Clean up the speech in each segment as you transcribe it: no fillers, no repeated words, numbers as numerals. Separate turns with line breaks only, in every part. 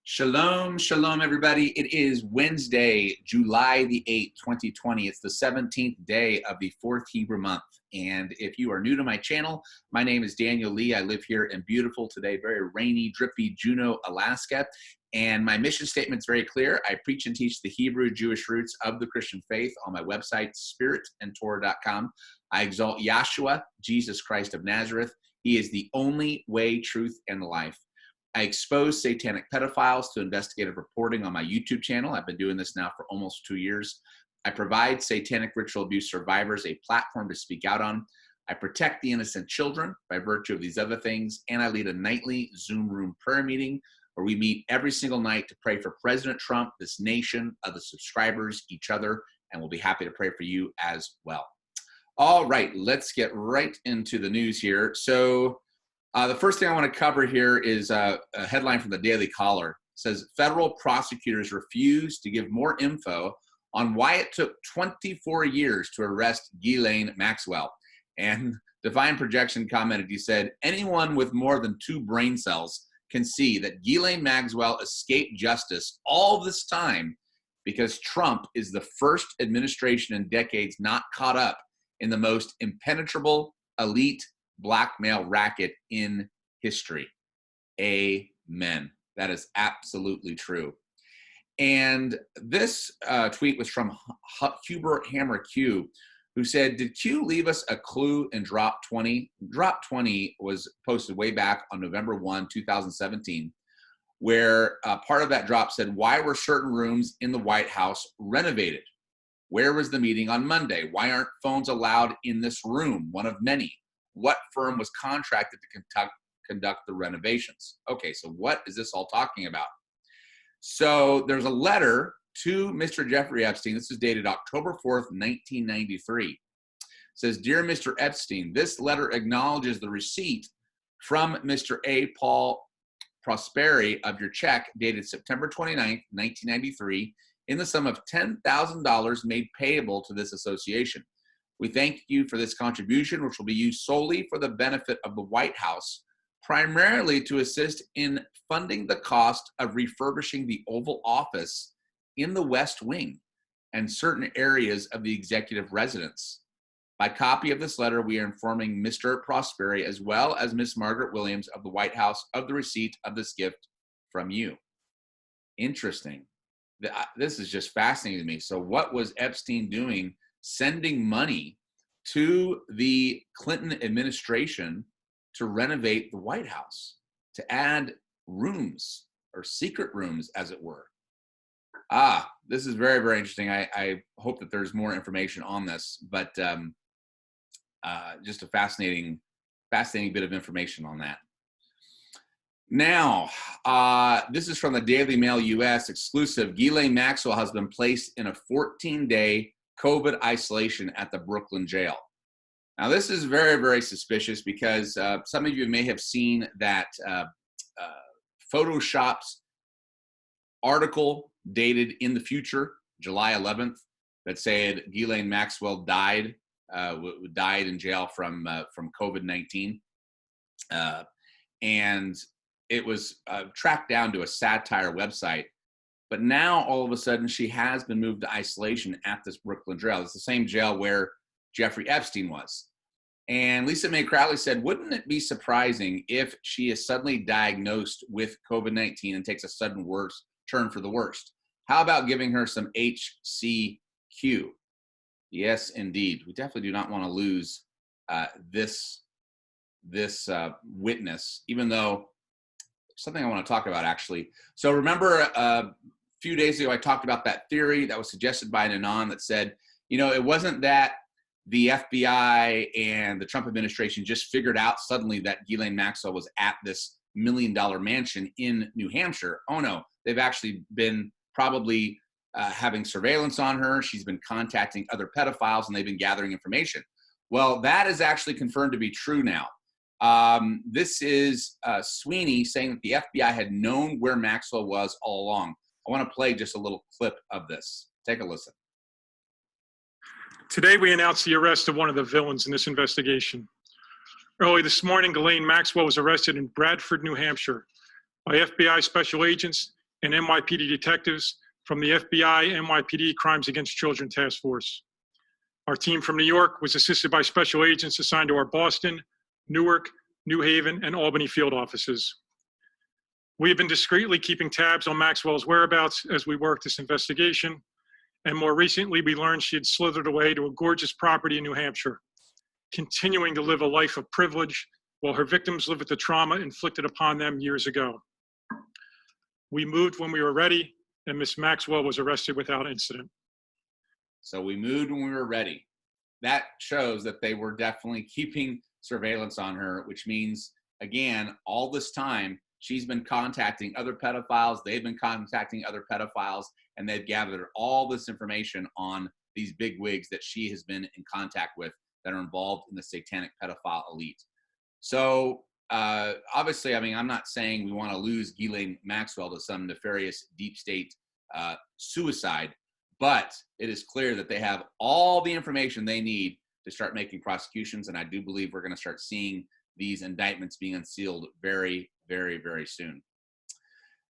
Shalom, shalom, everybody. It is Wednesday, July the 8th, 2020. It's the 17th day of the fourth Hebrew month. And if you are new to my channel, my name is Daniel Lee. I live here in beautiful, today very rainy, drippy Juneau, Alaska. And my mission statement is very clear. I preach and teach the Hebrew Jewish roots of the Christian faith on my website, spiritandtorah.com. I exalt Yahshua, Jesus Christ of Nazareth. He is the only way, truth, and life. I expose satanic pedophiles to investigative reporting on my YouTube channel. I've been doing this now for almost 2 years. I provide satanic ritual abuse survivors a platform to speak out on. I protect the innocent children by virtue of these other things. And I lead a nightly Zoom room prayer meeting where we meet every single night to pray for President Trump, this nation, other subscribers, each other, and we'll be happy to pray for you as well. All right, let's get right into the news here. So the first thing I want to cover here is a headline from the Daily Caller. It says, federal prosecutors refuse to give more info on why it took 24 years to arrest Ghislaine Maxwell. And Divine Projection commented, he said, anyone with more than 2 brain cells can see that Ghislaine Maxwell escaped justice all this time because Trump is the first administration in decades not caught up in the most impenetrable elite blackmail racket in history. Amen. That is absolutely true. And this tweet was from Hubert Hammer Q, who said, did Q leave us a clue in Drop 20? Drop 20 was posted way back on November 1, 2017, where part of that drop said, why were certain rooms in the White House renovated? Where was the meeting on Monday? Why aren't phones allowed in this room, one of many? What firm was contracted to conduct the renovations? Okay, so what is this all talking about? So there's a letter to Mr. Jeffrey Epstein. This is dated October 4th, 1993. It says, Dear Mr. Epstein, this letter acknowledges the receipt from Mr. A. Paul Prosperi of your check dated September 29th, 1993, in the sum of $10,000 made payable to this association. We thank you for this contribution, which will be used solely for the benefit of the White House, primarily to assist in funding the cost of refurbishing the Oval Office in the West Wing and certain areas of the executive residence. By copy of this letter, we are informing Mr. Prosperi as well as Ms. Margaret Williams of the White House of the receipt of this gift from you. Interesting. This is just fascinating to me. So what was Epstein doing sending money to the Clinton administration to renovate the White House, to add rooms or secret rooms, as it were? This is very, very interesting. I hope that there's more information on this, but just a fascinating bit of information on that. Now, this is from the Daily Mail US exclusive. Ghislaine Maxwell has been placed in a 14-day COVID isolation at the Brooklyn jail. Now, this is very, very suspicious because some of you may have seen that Photoshopped article dated in the future, July 11th, that said Ghislaine Maxwell died in jail from COVID-19. And it was tracked down to a satire website. But now, all of a sudden, she has been moved to isolation at this Brooklyn jail. It's the same jail where Jeffrey Epstein was. And Lisa Mae Crowley said, wouldn't it be surprising if she is suddenly diagnosed with COVID-19 and takes a sudden turn for the worst? How about giving her some HCQ? Yes, indeed. We definitely do not want to lose this witness, even though something I want to talk about, actually. So remember a few days ago, I talked about that theory that was suggested by an Anon that said, you know, it wasn't that the FBI and the Trump administration just figured out suddenly that Ghislaine Maxwell was at this $1 million mansion in New Hampshire. Oh no, they've actually been probably having surveillance on her. She's been contacting other pedophiles and they've been gathering information. Well, that is actually confirmed to be true now. This is Sweeney saying that the FBI had known where Maxwell was all along. I want to play just a little clip of this. Take a listen.
Today, we announced the arrest of one of the villains in this investigation. Early this morning, Ghislaine Maxwell was arrested in Bradford, New Hampshire by FBI special agents and NYPD detectives from the FBI NYPD Crimes Against Children Task Force. Our team from New York was assisted by special agents assigned to our Boston, Newark, New Haven, and Albany field offices. We have been discreetly keeping tabs on Maxwell's whereabouts as we worked this investigation, and more recently we learned she had slithered away to a gorgeous property in New Hampshire, continuing to live a life of privilege while her victims live with the trauma inflicted upon them years ago. We moved when we were ready, and Miss Maxwell was arrested without incident.
So we moved when we were ready. That shows that they were definitely keeping surveillance on her, which means, again, all this time, she's been contacting other pedophiles, they've been contacting other pedophiles, and they've gathered all this information on these big wigs that she has been in contact with that are involved in the satanic pedophile elite. So obviously, I mean, I'm not saying we want to lose Ghislaine Maxwell to some nefarious deep state suicide, but it is clear that they have all the information they need to start making prosecutions, and I do believe we're going to start seeing these indictments being unsealed very, very, very soon.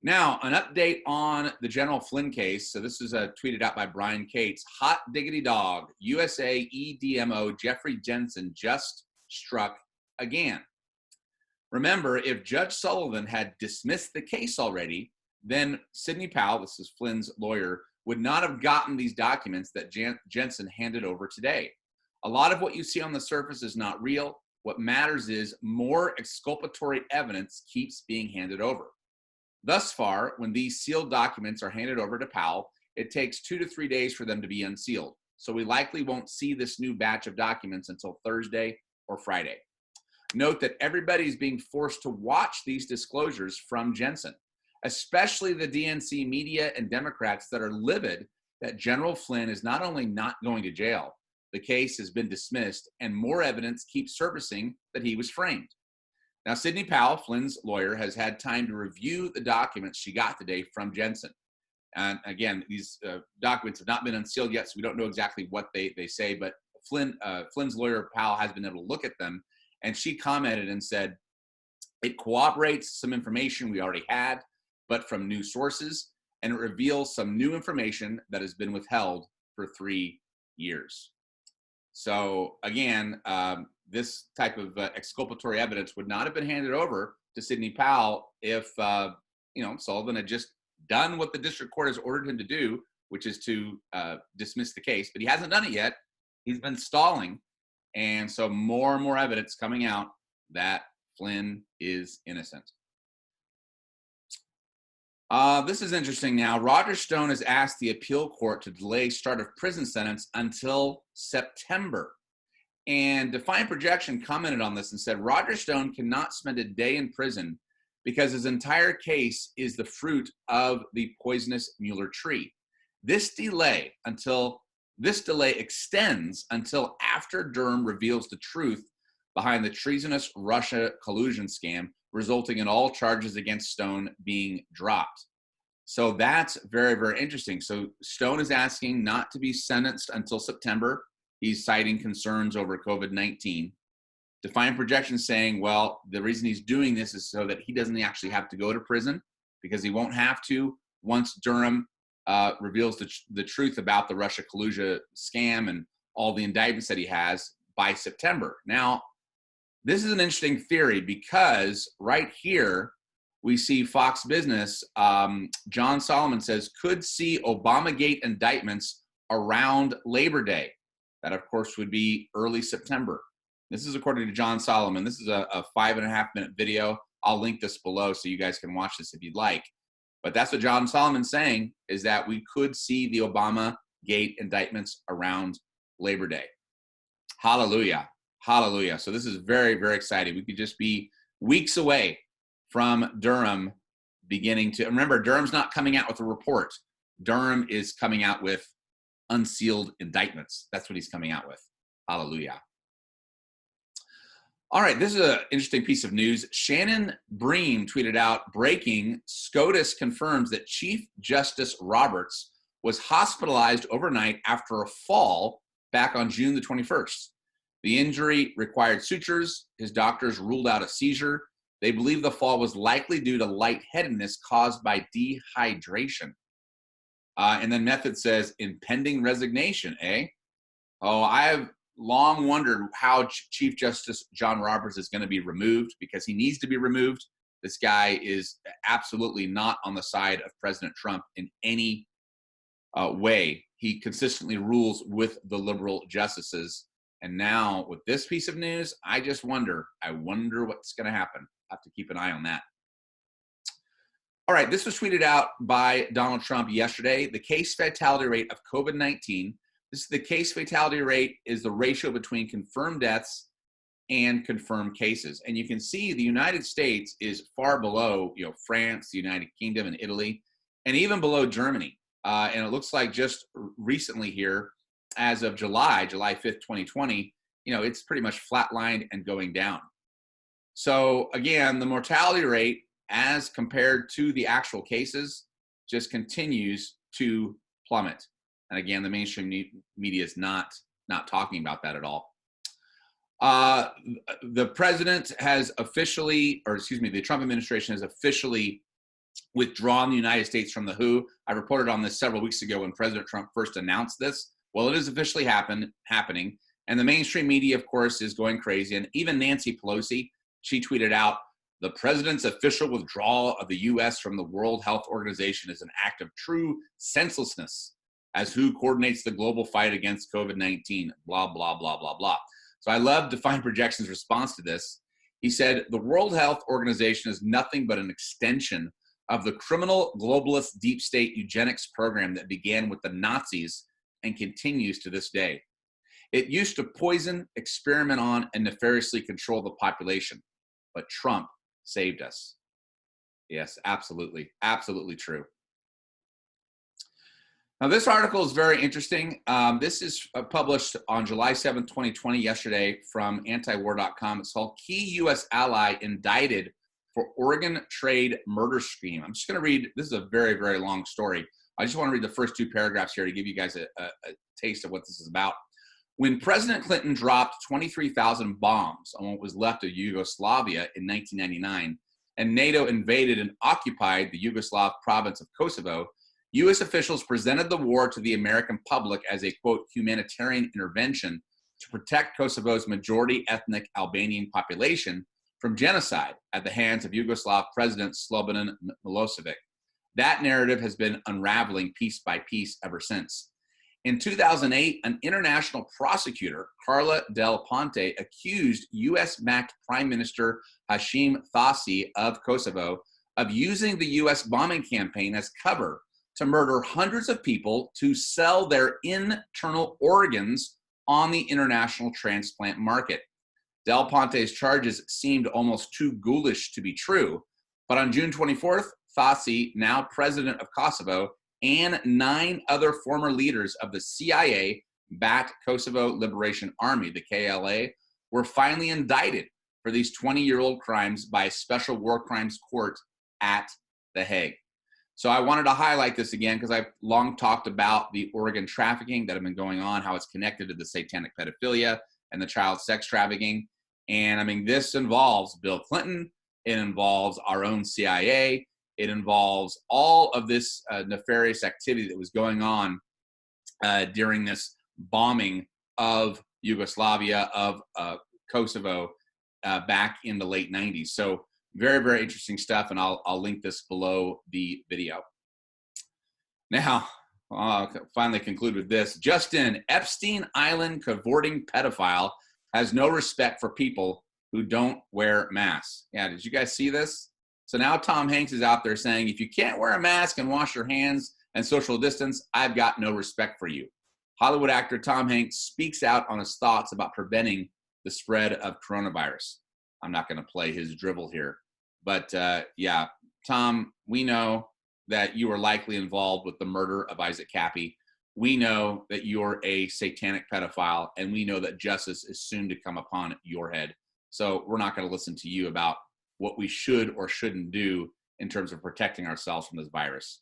Now, an update on the General Flynn case. So this is tweeted out by Brian Cates. Hot diggity dog, USA EDMO Jeffrey Jensen just struck again. Remember, if Judge Sullivan had dismissed the case already, then Sidney Powell, this is Flynn's lawyer, would not have gotten these documents that Jensen handed over today. A lot of what you see on the surface is not real. What matters is more exculpatory evidence keeps being handed over. Thus far, when these sealed documents are handed over to Powell, it takes 2 to 3 days for them to be unsealed. So we likely won't see this new batch of documents until Thursday or Friday. Note that everybody's being forced to watch these disclosures from Jensen, especially the DNC media and Democrats that are livid that General Flynn is not only not going to jail, the case has been dismissed, and more evidence keeps surfacing that he was framed. Now, Sidney Powell, Flynn's lawyer, has had time to review the documents she got today from Jensen. And again, these documents have not been unsealed yet, so we don't know exactly what they say, but Flynn's lawyer, Powell, has been able to look at them, and she commented and said, it corroborates some information we already had, but from new sources, and it reveals some new information that has been withheld for 3 years. So again, this type of exculpatory evidence would not have been handed over to Sidney Powell if Sullivan had just done what the district court has ordered him to do, which is to dismiss the case. But he hasn't done it yet. He's been stalling, and so more and more evidence coming out that Flynn is innocent. This is interesting now. Roger Stone has asked the appeal court to delay start of prison sentence until September. And Defiant Projection commented on this and said, Roger Stone cannot spend a day in prison because his entire case is the fruit of the poisonous Mueller tree. This delay extends until after Durham reveals the truth behind the treasonous Russia collusion scam, resulting in all charges against Stone being dropped. So that's very, very interesting. So Stone is asking not to be sentenced until September. He's citing concerns over COVID-19. Defiant Projection saying, well, the reason he's doing this is so that he doesn't actually have to go to prison, because he won't have to once Durham reveals the truth about the Russia collusion scam and all the indictments that he has by September. Now, this is an interesting theory because right here we see Fox Business, John Solomon says, could see Obamagate indictments around Labor Day. That, of course, would be early September. This is according to John Solomon. This is a 5.5-minute video. I'll link this below so you guys can watch this if you'd like. But that's what John Solomon's saying, is that we could see the Obamagate indictments around Labor Day. Hallelujah. Hallelujah. So this is very, very exciting. We could just be weeks away from Durham beginning to, remember, Durham's not coming out with a report. Durham is coming out with unsealed indictments. That's what he's coming out with. Hallelujah. All right, this is an interesting piece of news. Shannon Bream tweeted out, breaking, SCOTUS confirms that Chief Justice Roberts was hospitalized overnight after a fall back on June the 21st. The injury required sutures. His doctors ruled out a seizure. They believe the fall was likely due to lightheadedness caused by dehydration. And then Method says, impending resignation, eh? Oh, I have long wondered how Chief Justice John Roberts is going to be removed, because he needs to be removed. This guy is absolutely not on the side of President Trump in any way. He consistently rules with the liberal justices. And now with this piece of news, I wonder what's going to happen. I have to keep an eye on that. All right, this was tweeted out by Donald Trump yesterday. The case fatality rate of COVID-19. The case fatality rate is the ratio between confirmed deaths and confirmed cases. And you can see the United States is far below, France, the United Kingdom, and Italy, and even below Germany. And it looks like just recently here, as of July 5th, 2020, it's pretty much flatlined and going down. So again, the mortality rate as compared to the actual cases just continues to plummet. And again, the mainstream media is not talking about that at all. The president has officially, the Trump administration has officially withdrawn the United States from the WHO. I reported on this several weeks ago when President Trump first announced this. Well, it is officially happening. And the mainstream media, of course, is going crazy. And even Nancy Pelosi, she tweeted out, the president's official withdrawal of the U.S. from the World Health Organization is an act of true senselessness, as WHO coordinates the global fight against COVID-19, blah, blah, blah, blah, blah. So I love Define Projection's response to this. He said, the World Health Organization is nothing but an extension of the criminal globalist deep state eugenics program that began with the Nazis and continues to this day. It used to poison, experiment on, and nefariously control the population. But Trump saved us. Yes, absolutely. Absolutely true. Now, this article is very interesting. This is published on July 7th, 2020, yesterday, from antiwar.com. It's called Key U.S. Ally Indicted for Organ Trade Murder Scheme. I'm just going to read. This is a very, very long story. I just want to read the first two paragraphs here to give you guys a taste of what this is about. When President Clinton dropped 23,000 bombs on what was left of Yugoslavia in 1999, and NATO invaded and occupied the Yugoslav province of Kosovo, U.S. officials presented the war to the American public as a, quote, humanitarian intervention to protect Kosovo's majority ethnic Albanian population from genocide at the hands of Yugoslav President Slobodan Milosevic. That narrative has been unraveling piece by piece ever since. In 2008, an international prosecutor, Carla Del Ponte, accused U.S.-backed Prime Minister Hashim Thaçi of Kosovo of using the U.S. bombing campaign as cover to murder hundreds of people to sell their internal organs on the international transplant market. Del Ponte's charges seemed almost too ghoulish to be true, but on June 24th, Thaçi, now president of Kosovo, and 9 other former leaders of the CIA-backed Kosovo Liberation Army, the KLA, were finally indicted for these 20-year-old crimes by a special war crimes court at The Hague. So I wanted to highlight this again because I've long talked about the organ trafficking that have been going on, how it's connected to the satanic pedophilia and the child sex trafficking. And I mean, this involves Bill Clinton. It involves our own CIA. It involves all of this nefarious activity that was going on during this bombing of Yugoslavia, of Kosovo back in the late 90s. So very, very interesting stuff, and I'll link this below the video. Now, I'll finally conclude with this. Justin, Epstein Island cavorting pedophile has no respect for people who don't wear masks. Yeah, did you guys see this? So now Tom Hanks is out there saying, if you can't wear a mask and wash your hands and social distance, I've got no respect for you. Hollywood actor Tom Hanks speaks out on his thoughts about preventing the spread of coronavirus. I'm not going to play his drivel here. But yeah, Tom, we know that you are likely involved with the murder of Isaac Cappy. We know that you're a satanic pedophile, and we know that justice is soon to come upon your head. So we're not going to listen to you about what we should or shouldn't do in terms of protecting ourselves from this virus.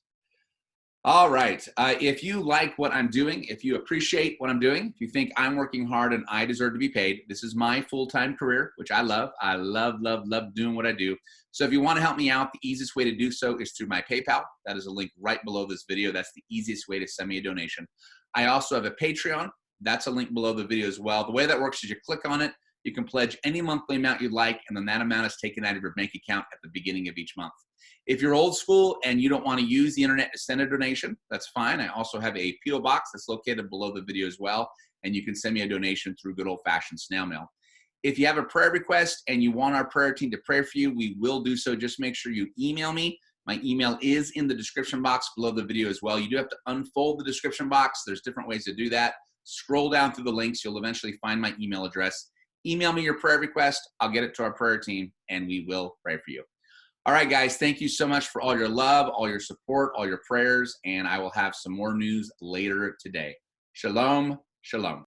All right. If you like what I'm doing, if you appreciate what I'm doing, if you think I'm working hard and I deserve to be paid, this is my full-time career, which I love. I love, love, love doing what I do. So if you want to help me out, the easiest way to do so is through my PayPal. That is a link right below this video. That's the easiest way to send me a donation. I also have a Patreon. That's a link below the video as well. The way that works is you click on it, you can pledge any monthly amount you'd like, and then that amount is taken out of your bank account at the beginning of each month. If you're old school and you don't want to use the internet to send a donation, that's fine. I also have a P.O. box that's located below the video as well, and you can send me a donation through good old-fashioned snail mail. If you have a prayer request and you want our prayer team to pray for you, we will do so. Just make sure you email me. My email is in the description box below the video as well. You do have to unfold the description box. There's different ways to do that. Scroll down through the links. You'll eventually find my email address. Email me your prayer request. I'll get it to our prayer team, and we will pray for you. All right, guys, thank you so much for all your love, all your support, all your prayers, and I will have some more news later today. Shalom, shalom.